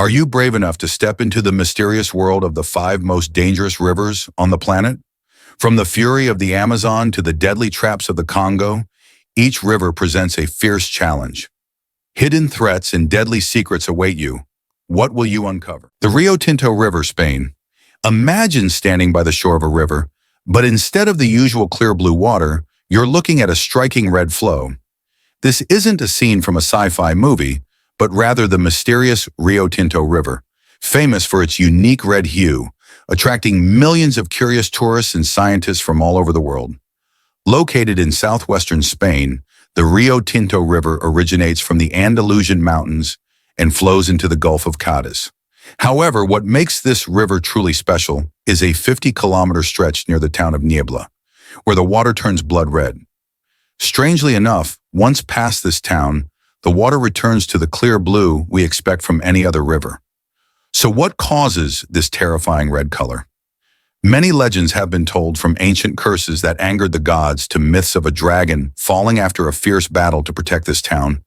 Are you brave enough to step into the mysterious world of the five most dangerous rivers on the planet? From the fury of the Amazon to the deadly traps of the Congo, each river presents a fierce challenge. Hidden threats and deadly secrets await you. What will you uncover? The Rio Tinto River, Spain. Imagine standing by the shore of a river, but instead of the usual clear blue water, you're looking at a striking red flow. This isn't a scene from a sci-fi movie, but rather the mysterious Rio Tinto River, famous for its unique red hue, attracting millions of curious tourists and scientists from all over the world. Located in southwestern Spain, the Rio Tinto River originates from the Andalusian mountains and flows into the Gulf of Cadiz. However, what makes this river truly special is a 50-kilometer stretch near the town of Niebla, where the water turns blood red. Strangely enough, once past this town, the water returns to the clear blue we expect from any other river. So what causes this terrifying red color? Many legends have been told, from ancient curses that angered the gods to myths of a dragon falling after a fierce battle to protect this town.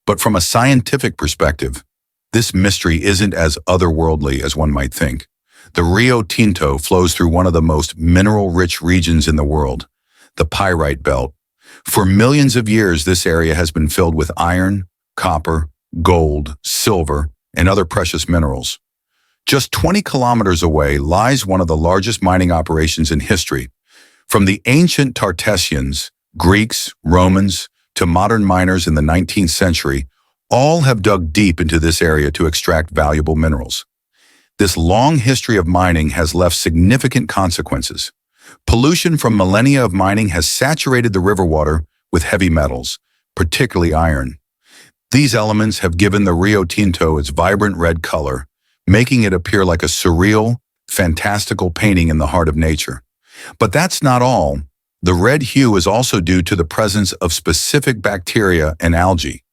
But from a scientific perspective, this mystery isn't as otherworldly as one might think. The Rio Tinto flows through one of the most mineral-rich regions in the world, the Pyrite Belt. For millions of years, this area has been filled with iron, copper, gold, silver, and other precious minerals. Just 20 kilometers away lies one of the largest mining operations in history. From the ancient Tartessians, Greeks, Romans, to modern miners in the 19th century, all have dug deep into this area to extract valuable minerals. This long history of mining has left significant consequences. Pollution from millennia of mining has saturated the river water with heavy metals, particularly iron. These elements have given the Rio Tinto its vibrant red color, making it appear like a surreal, fantastical painting in the heart of nature. But that's not all. The red hue is also due to the presence of specific bacteria and algae,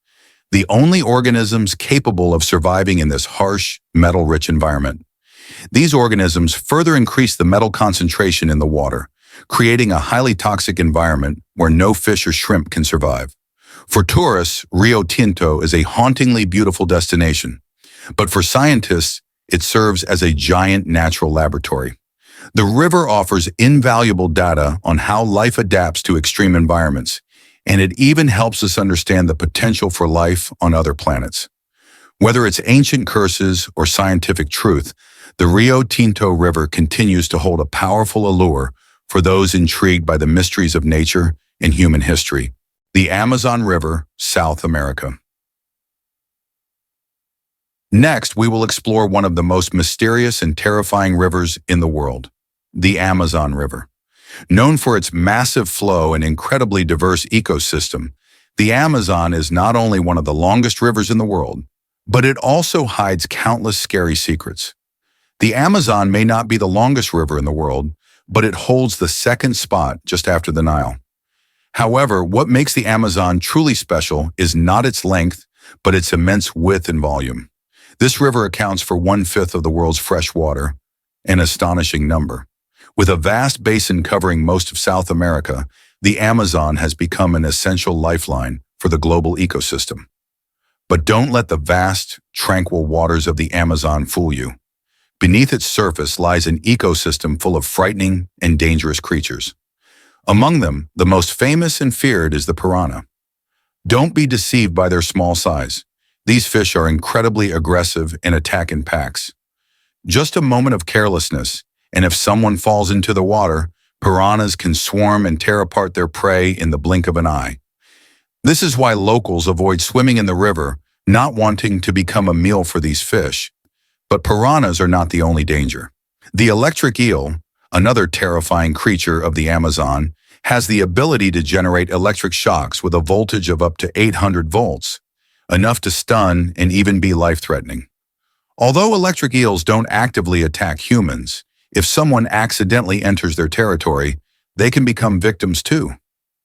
the only organisms capable of surviving in this harsh, metal-rich environment. These organisms further increase the metal concentration in the water, creating a highly toxic environment where no fish or shrimp can survive. For tourists, Rio Tinto is a hauntingly beautiful destination. But for scientists, it serves as a giant natural laboratory. The river offers invaluable data on how life adapts to extreme environments, and it even helps us understand the potential for life on other planets. Whether it's ancient curses or scientific truth, the Rio Tinto River continues to hold a powerful allure for those intrigued by the mysteries of nature and human history. The Amazon River, South America. Next, we will explore one of the most mysterious and terrifying rivers in the world, the Amazon River. Known for its massive flow and incredibly diverse ecosystem, the Amazon is not only one of the longest rivers in the world, but it also hides countless scary secrets. The Amazon may not be the longest river in the world, but it holds the second spot just after the Nile. However, what makes the Amazon truly special is not its length, but its immense width and volume. This river accounts for 1/5 of the world's fresh water, an astonishing number. With a vast basin covering most of South America, the Amazon has become an essential lifeline for the global ecosystem. But don't let the vast, tranquil waters of the Amazon fool you. Beneath its surface lies an ecosystem full of frightening and dangerous creatures. Among them, the most famous and feared is the piranha. Don't be deceived by their small size. These fish are incredibly aggressive and attack in packs. Just a moment of carelessness, and if someone falls into the water, piranhas can swarm and tear apart their prey in the blink of an eye. This is why locals avoid swimming in the river, not wanting to become a meal for these fish. But piranhas are not the only danger. The electric eel, another terrifying creature of the Amazon, has the ability to generate electric shocks with a voltage of up to 800 volts, enough to stun and even be life-threatening. Although electric eels don't actively attack humans, if someone accidentally enters their territory, they can become victims too.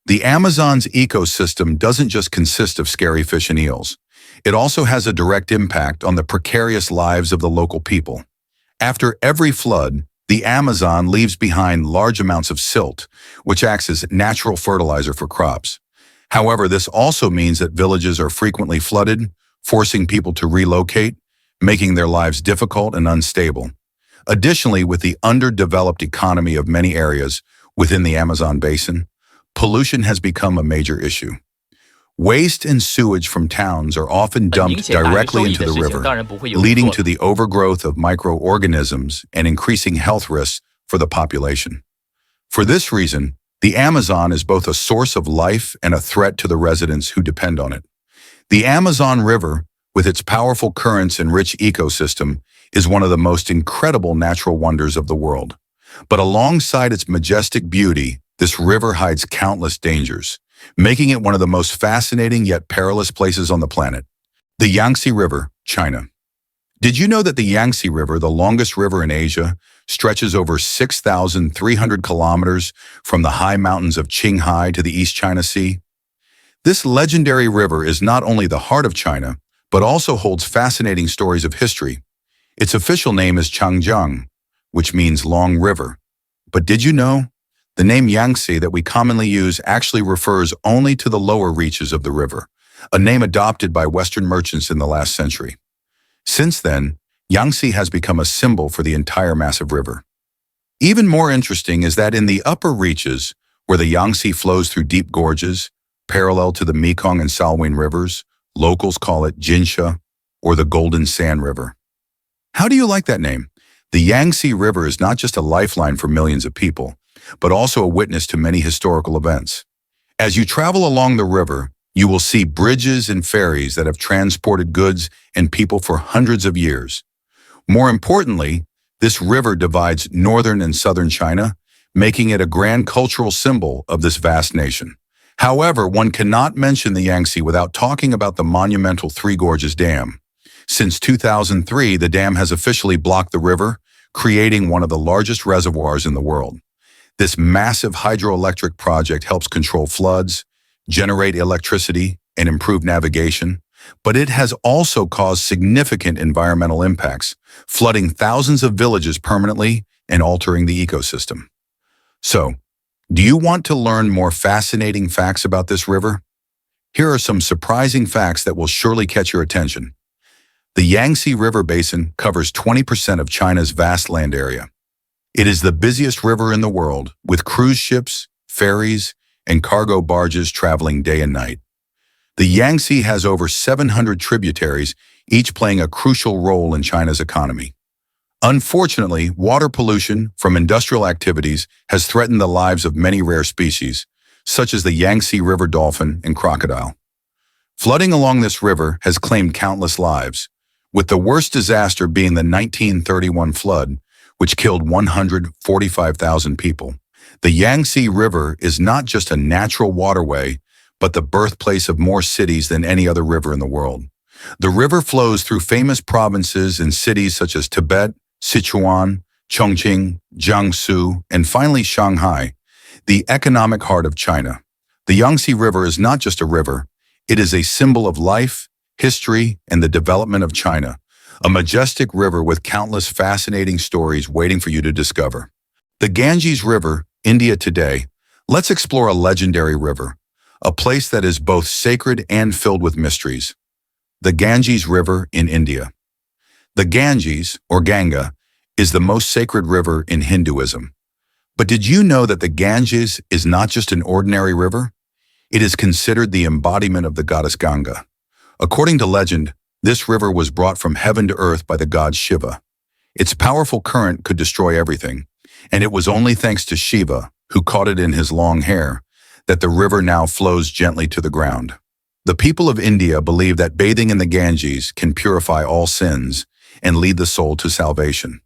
The Amazon's ecosystem doesn't just consist of scary fish and eels. It also has a direct impact on the precarious lives of the local people. After every flood, the Amazon leaves behind large amounts of silt, which acts as natural fertilizer for crops. However, this also means that villages are frequently flooded, forcing people to relocate, making their lives difficult and unstable. Additionally, with the underdeveloped economy of many areas within the Amazon basin, pollution has become a major issue. Waste and sewage from towns are often dumped directly into the river, leading to the overgrowth of microorganisms and increasing health risks for the population. For this reason, the Amazon is both a source of life and a threat to the residents who depend on it. The Amazon River, with its powerful currents and rich ecosystem, is one of the most incredible natural wonders of the world. But alongside its majestic beauty, this river hides countless dangers, making it one of the most fascinating yet perilous places on the planet. The Yangtze River, China. Did you know that the Yangtze River, the longest river in Asia, stretches over 6,300 kilometers from the high mountains of Qinghai to the East China Sea? This legendary river is not only the heart of China, but also holds fascinating stories of history. Its official name is Changjiang, which means long river. But did you know? The name Yangtze that we commonly use actually refers only to the lower reaches of the river, a name adopted by Western merchants in the last century. Since then, Yangtze has become a symbol for the entire massive river. Even more interesting is that in the upper reaches, where the Yangtze flows through deep gorges, parallel to the Mekong and Salween rivers, locals call it Jinsha, or the Golden Sand River. How do you like that name? The Yangtze River is not just a lifeline for millions of people, but also a witness to many historical events. As you travel along the river, you will see bridges and ferries that have transported goods and people for hundreds of years. More importantly, this river divides northern and southern China, making it a grand cultural symbol of this vast nation. However, one cannot mention the Yangtze without talking about the monumental Three Gorges Dam. Since 2003, the dam has officially blocked the river, creating one of the largest reservoirs in the world. This massive hydroelectric project helps control floods, generate electricity, and improve navigation, but it has also caused significant environmental impacts, flooding thousands of villages permanently and altering the ecosystem. So, do you want to learn more fascinating facts about this river? Here are some surprising facts that will surely catch your attention. The Yangtze River Basin covers 20% of China's vast land area. It is the busiest river in the world, with cruise ships, ferries, and cargo barges traveling day and night. The Yangtze has over 700 tributaries, each playing a crucial role in China's economy. Unfortunately, water pollution from industrial activities has threatened the lives of many rare species, such as the Yangtze River dolphin and crocodile. Flooding along this river has claimed countless lives, with the worst disaster being the 1931 flood, which killed 145,000 people. The Yangtze River is not just a natural waterway, but the birthplace of more cities than any other river in the world. The river flows through famous provinces and cities such as Tibet, Sichuan, Chongqing, Jiangsu, and finally Shanghai, the economic heart of China. The Yangtze River is not just a river, it is a symbol of life, history, and the development of China, a majestic river with countless fascinating stories waiting for you to discover. The Ganges River, India today. Let's explore a legendary river, a place that is both sacred and filled with mysteries. The Ganges River in India. The Ganges, or Ganga, is the most sacred river in Hinduism. But did you know that the Ganges is not just an ordinary river? It is considered the embodiment of the goddess Ganga. According to legend, this river was brought from heaven to earth by the god Shiva. Its powerful current could destroy everything, and it was only thanks to Shiva, who caught it in his long hair, that the river now flows gently to the ground. The people of India believe that bathing in the Ganges can purify all sins and lead the soul to salvation.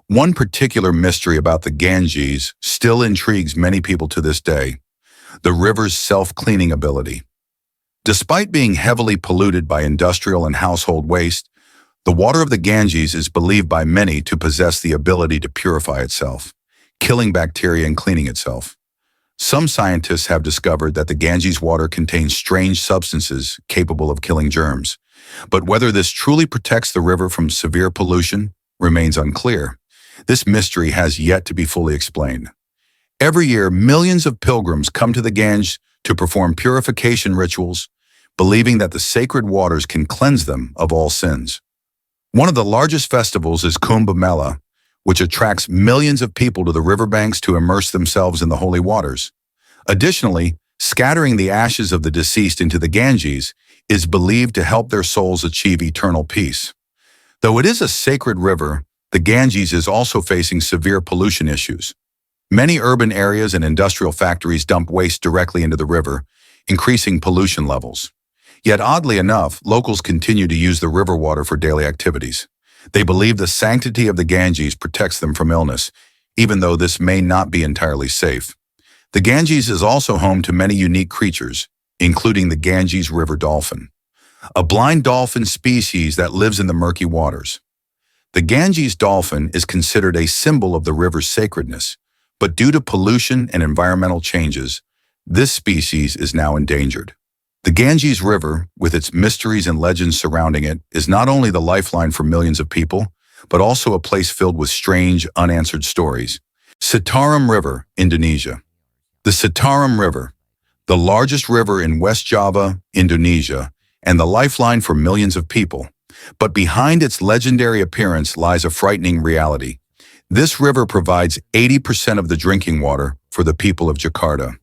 One particular mystery about the Ganges still intrigues many people to this day: the river's self-cleaning ability. Despite being heavily polluted by industrial and household waste, the water of the Ganges is believed by many to possess the ability to purify itself, killing bacteria and cleaning itself. Some scientists have discovered that the Ganges water contains strange substances capable of killing germs, but whether this truly protects the river from severe pollution remains unclear. This mystery has yet to be fully explained. Every year, millions of pilgrims come to the Ganges to perform purification rituals, believing that the sacred waters can cleanse them of all sins. One of the largest festivals is Kumbh Mela, which attracts millions of people to the riverbanks to immerse themselves in the holy waters. Additionally, scattering the ashes of the deceased into the Ganges is believed to help their souls achieve eternal peace. Though it is a sacred river, the Ganges is also facing severe pollution issues. Many urban areas and industrial factories dump waste directly into the river, increasing pollution levels. Yet oddly enough, locals continue to use the river water for daily activities. They believe the sanctity of the Ganges protects them from illness, even though this may not be entirely safe. The Ganges is also home to many unique creatures, including the Ganges river dolphin, a blind dolphin species that lives in the murky waters. The Ganges dolphin is considered a symbol of the river's sacredness, but due to pollution and environmental changes, this species is now endangered. The Ganges River, with its mysteries and legends surrounding it, is not only the lifeline for millions of people, but also a place filled with strange, unanswered stories. Citarum River, Indonesia. The Citarum River, the largest river in West Java, Indonesia, and the lifeline for millions of people. But behind its legendary appearance lies a frightening reality. This river provides 80% of the drinking water for the people of Jakarta.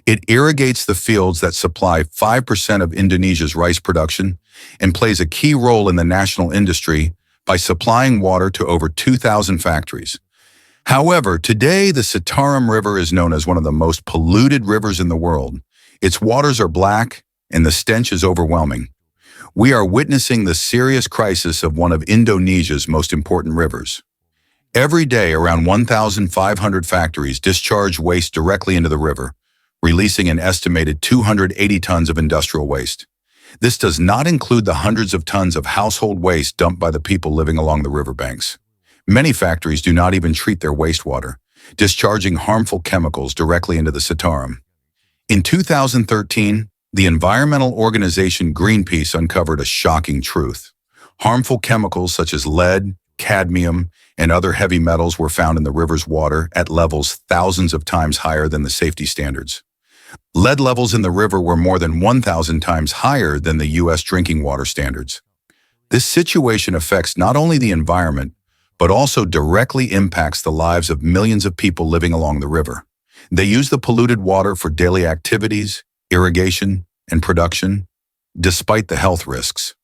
It irrigates the fields that supply 5% of Indonesia's rice production and plays a key role in the national industry by supplying water to over 2,000 factories. However, today the Citarum River is known as one of the most polluted rivers in the world. Its waters are black and the stench is overwhelming. We are witnessing the serious crisis of one of Indonesia's most important rivers. Every day, around 1,500 factories discharge waste directly into the river, releasing an estimated 280 tons of industrial waste. This does not include the hundreds of tons of household waste dumped by the people living along the riverbanks. Many factories do not even treat their wastewater, discharging harmful chemicals directly into the Citarum. In 2013, the environmental organization Greenpeace uncovered a shocking truth. Harmful chemicals such as lead, cadmium, and other heavy metals were found in the river's water at levels thousands of times higher than the safety standards. Lead levels in the river were more than 1,000 times higher than the U.S. drinking water standards. This situation affects not only the environment, but also directly impacts the lives of millions of people living along the river. They use the polluted water for daily activities, irrigation, and production, despite the health risks.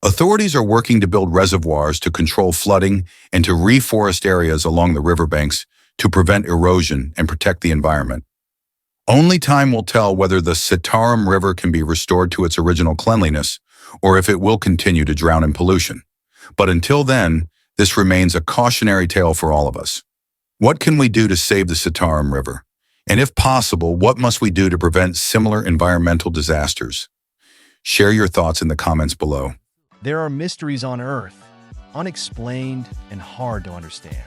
Authorities are working to build reservoirs to control flooding and to reforest areas along the riverbanks to prevent erosion and protect the environment. Only time will tell whether the Citarum River can be restored to its original cleanliness or if it will continue to drown in pollution. But until then, this remains a cautionary tale for all of us. What can we do to save the Citarum River? And if possible, what must we do to prevent similar environmental disasters? Share your thoughts in the comments below. There are mysteries on Earth, unexplained and hard to understand.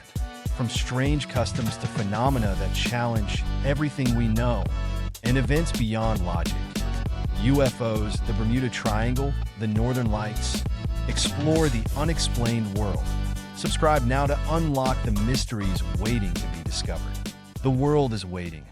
From strange customs to phenomena that challenge everything we know, and events beyond logic. UFOs, the Bermuda Triangle, the Northern Lights. Explore the unexplained world. Subscribe now to unlock the mysteries waiting to be discovered. The world is waiting.